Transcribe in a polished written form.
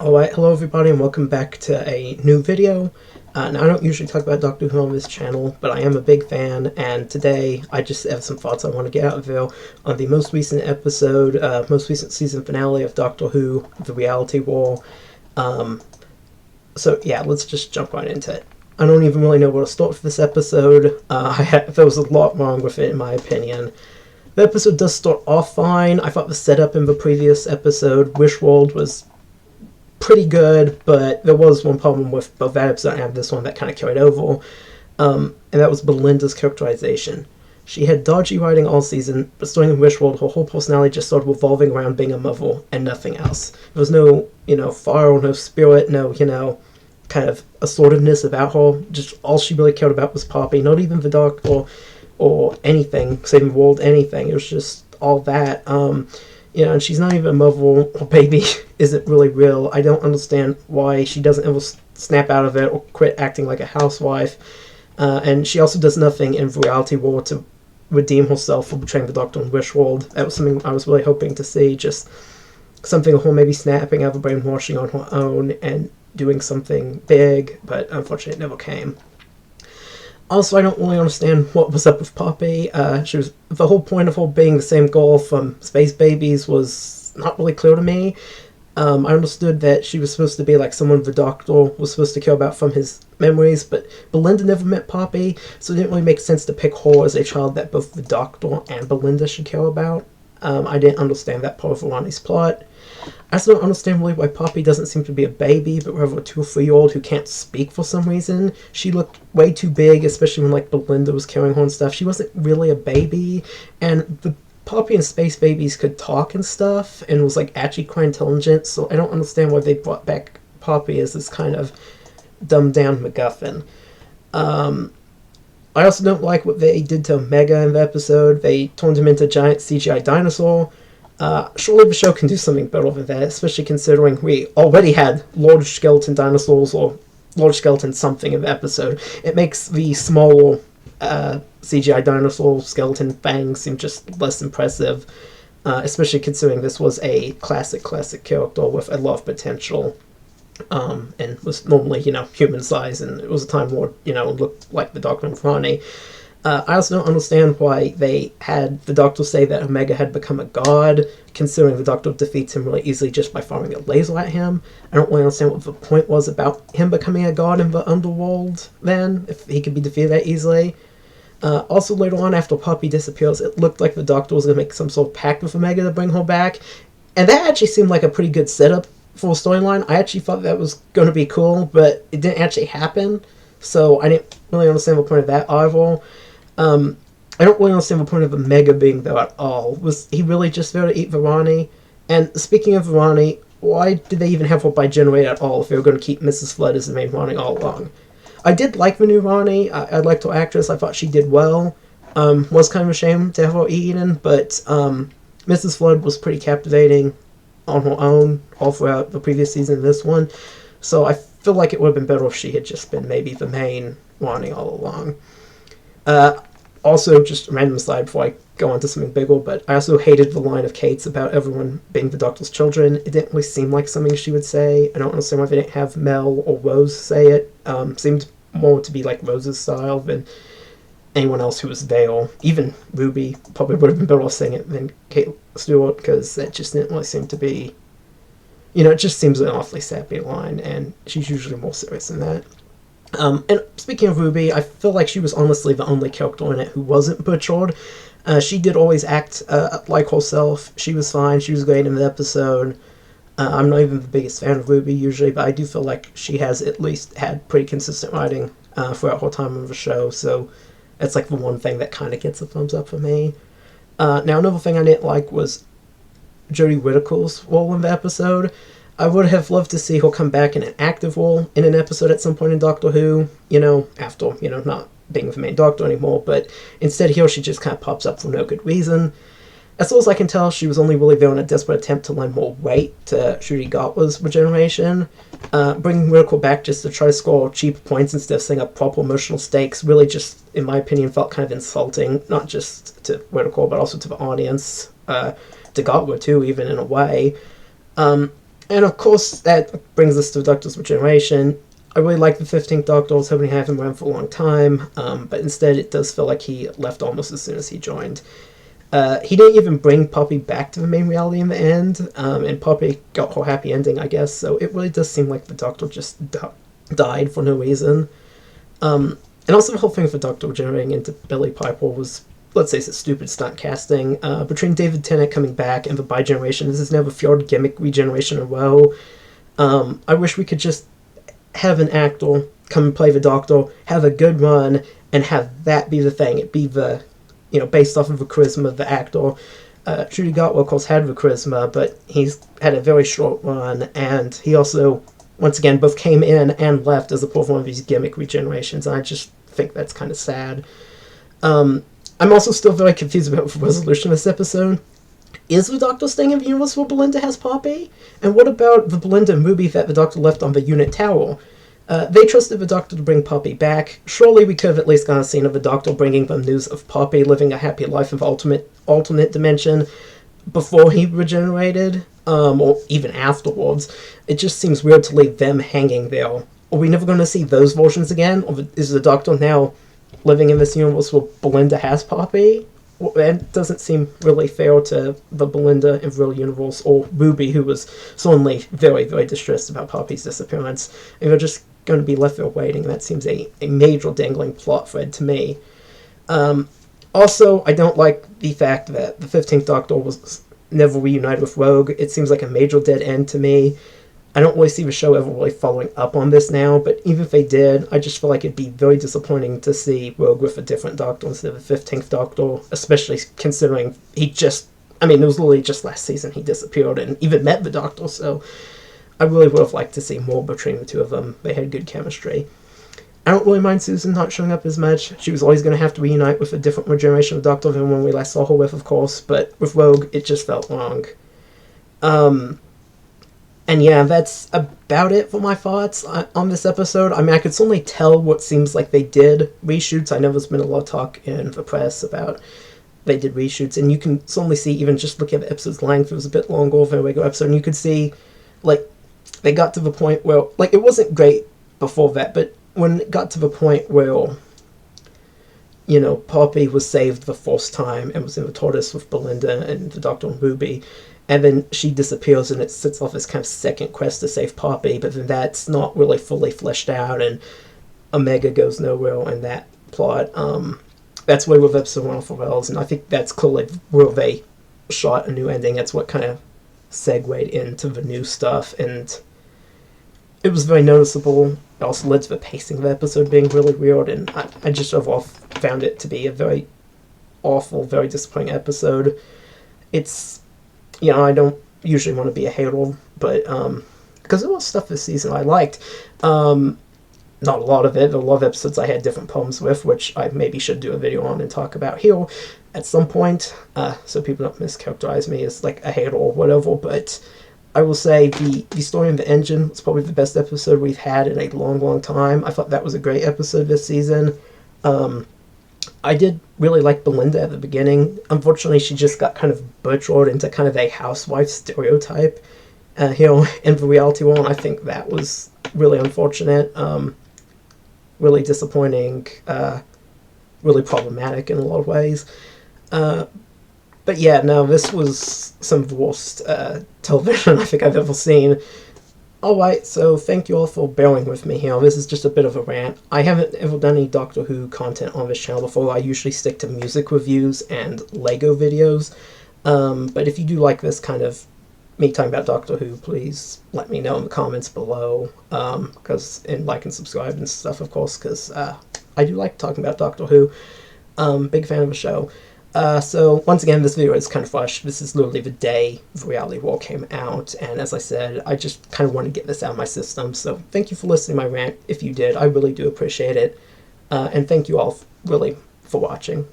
Alright, hello everybody and welcome back to a new video. Now I don't usually talk about Doctor Who on this channel, but I am a big fan, and today I just have some thoughts I want to get out of there on the most recent episode, most recent season finale of Doctor Who, The Reality War. So yeah, let's just jump right into it. I don't even really know where to start for this episode. There was a lot wrong with it in my opinion. The episode does start off fine. I thought the setup in the previous episode, Wishworld, was pretty good, but there was one problem with both that episode and this one that kind of carried over, and that was Belinda's characterization. She had dodgy writing all season, but starting in Wishworld, her whole personality just started revolving around being a mother and nothing else. There was no, fire, no spirit, no, kind of assortiveness about her. Just all she really cared about was Poppy, not even the Doctor or anything, saving the world, anything. It was just all that. And she's not even a mother. Her baby isn't really real. I don't understand why she doesn't ever snap out of it or quit acting like a housewife. And she also does nothing in Reality War to redeem herself for betraying the Doctor in Wishworld. That was something I was really hoping to see. Just something of her maybe snapping out of brainwashing on her own and doing something big, but unfortunately it never came. Also, I don't really understand what was up with Poppy. The whole point of her being the same girl from Space Babies was not really clear to me. I understood that she was supposed to be like someone the Doctor was supposed to care about from his memories, but Belinda never met Poppy, so it didn't really make sense to pick her as a child that both the Doctor and Belinda should care about. I didn't understand that part of Ronnie's plot. I also don't understand really why Poppy doesn't seem to be a baby, but rather a 2 or 3-year-old who can't speak for some reason. She looked way too big, especially when Belinda was carrying her and stuff. She wasn't really a baby, and the Poppy and Space Babies could talk and stuff, and was actually quite intelligent, so I don't understand why they brought back Poppy as this kind of dumbed down MacGuffin. I also don't like what they did to Omega in the episode. They turned him into a giant CGI dinosaur. Surely the show can do something better than that, especially considering we already had large skeleton dinosaurs or large skeleton something in the episode. It makes the smaller CGI dinosaur skeleton fangs seem just less impressive, especially considering this was a classic character with a lot of potential, and was normally, human size, and it was a time where, looked like the Doctor and Ronnie. I also don't understand why they had the Doctor say that Omega had become a god, considering the Doctor defeats him really easily just by firing a laser at him. I don't really understand what the point was about him becoming a god in the underworld then, if he could be defeated that easily. Also, later on, after Poppy disappears, it looked like the Doctor was going to make some sort of pact with Omega to bring her back, and that actually seemed like a pretty good setup for a storyline. I actually thought that was going to be cool, but it didn't actually happen, so I didn't really understand the point of that either. I don't really understand the point of Omega being there at all. Was he really just there to eat Varani? And speaking of Varani, why did they even have her bi-generate at all if they were going to keep Mrs. Flood as the main Rani all along? I did like the new Rani. I liked her actress. I thought she did well. Was kind of a shame to have her eaten, but Mrs. Flood was pretty captivating on her own all throughout the previous season and this one. So I feel like it would have been better if she had just been maybe the main Rani all along. Also, just a random aside before I go on to something bigger, but I also hated the line of Kate's about everyone being the Doctor's children. It didn't really seem like something she would say. I don't understand why they didn't have Mel or Rose say it. Seemed more to be like Rose's style than anyone else who was there. Even Ruby probably would have been better off saying it than Kate Stewart, because it just didn't really seem to be... it just seems an awfully sappy line, and she's usually more serious than that. And speaking of Ruby, I feel like she was honestly the only character in it who wasn't butchered. She did always act like herself. She was fine. She was great in the episode. I'm not even the biggest fan of Ruby usually, but I do feel like she has at least had pretty consistent writing throughout her time on the show, so that's the one thing that kind of gets a thumbs up for me. Now, another thing I didn't like was Jodie Whittaker's role in the episode. I would have loved to see her come back in an active role in an episode at some point in Doctor Who, after, not being the main Doctor anymore, but instead here she just kind of pops up for no good reason. As far as I can tell, she was only really there in a desperate attempt to lend more weight to Ncuti Gatwa's regeneration. Bringing Whittaker back just to try to score cheap points instead of setting up proper emotional stakes really just, in my opinion, felt kind of insulting, not just to Whittaker, but also to the audience, to Gatwa too, even in a way. And of course, that brings us to Doctor's Regeneration. I really like the 15th Doctor. I was hoping to have him around for a long time, but instead it does feel like he left almost as soon as he joined. He didn't even bring Poppy back to the main reality in the end, and Poppy got her happy ending, I guess, so it really does seem like the Doctor just died for no reason. And also the whole thing for Doctor regenerating into Billy Piper was, let's say, it's a stupid stunt casting. Between David Tennant coming back and the bi-generation, this is now the third gimmick regeneration in a row. I wish we could just have an actor come and play the Doctor, have a good run, and have that be the thing. It be the, based off of the charisma of the actor. Judy Gartwell, of course, had the charisma, but he's had a very short run, and he also, once again, both came in and left as a part of one of these gimmick regenerations, and I just think that's kind of sad. I'm also still very confused about the resolution of this episode. Is the Doctor staying in the universe where Belinda has Poppy? And what about the Belinda and Ruby that the Doctor left on the unit tower? They trusted the Doctor to bring Poppy back. Surely we could have at least gotten a scene of the Doctor bringing them news of Poppy living a happy life in the alternate dimension before he regenerated, or even afterwards. It just seems weird to leave them hanging there. Are we never going to see those versions again? Or is the Doctor now living in this universe where Belinda has Poppy? Well, that doesn't seem really fair to the Belinda in the real universe, or Ruby, who was suddenly very, very distressed about Poppy's disappearance. And they're just going to be left there waiting. That seems a major dangling plot thread to me. Also, I don't like the fact that the 15th Doctor was never reunited with Rogue. It seems like a major dead end to me. I don't really see the show ever really following up on this now, but even if they did, I just feel like it'd be very disappointing to see Rogue with a different Doctor instead of the 15th Doctor, especially considering it was literally just last season he disappeared and even met the Doctor, so I really would have liked to see more between the two of them. They had good chemistry. I don't really mind Susan not showing up as much. She was always going to have to reunite with a different regeneration of Doctor than when we last saw her with, of course, but with Rogue, it just felt wrong. And yeah, that's about it for my thoughts on this episode. I mean, I could certainly tell what seems like they did reshoots. I know there's been a lot of talk in the press about they did reshoots, and you can certainly see, even just looking at the episode's length, it was a bit longer than a regular episode, and you could see, they got to the point where, it wasn't great before that, but when it got to the point where, Poppy was saved the first time and was in the TARDIS with Belinda and the Doctor and Ruby, and then she disappears and it sets off this kind of second quest to save Poppy, but then that's not really fully fleshed out, and Omega goes nowhere in that plot. That's where with episode 1 for Wells, and I think that's clearly where they shot a new ending. That's what kind of segued into the new stuff, and it was very noticeable. It also led to the pacing of the episode being really weird, and I just overall found it to be a very awful, very disappointing episode. It's, I don't usually want to be a hater, but because there was stuff this season I liked. Not a lot of it. There were a lot of episodes I had different problems with, which I maybe should do a video on and talk about here at some point, so people don't mischaracterize me as like a hater or whatever, but I will say the story of the engine was probably the best episode we've had in a long, long time. I thought that was a great episode this season. I did really like Belinda at the beginning. Unfortunately, she just got kind of butchered into kind of a housewife stereotype in the reality world. I think that was really unfortunate, really disappointing, really problematic in a lot of ways. But yeah, no, this was some of the worst television I think I've ever seen. Alright, so thank you all for bearing with me here. This is just a bit of a rant. I haven't ever done any Doctor Who content on this channel before. I usually stick to music reviews and Lego videos. But if you do like this kind of me talking about Doctor Who, please let me know in the comments below. And like and subscribe and stuff, of course, because I do like talking about Doctor Who. Big fan of the show. So, once again, this video is kind of rushed. This is literally the day the Reality War came out, and as I said, I just kind of want to get this out of my system. So, thank you for listening to my rant. If you did, I really do appreciate it. And thank you all really for watching.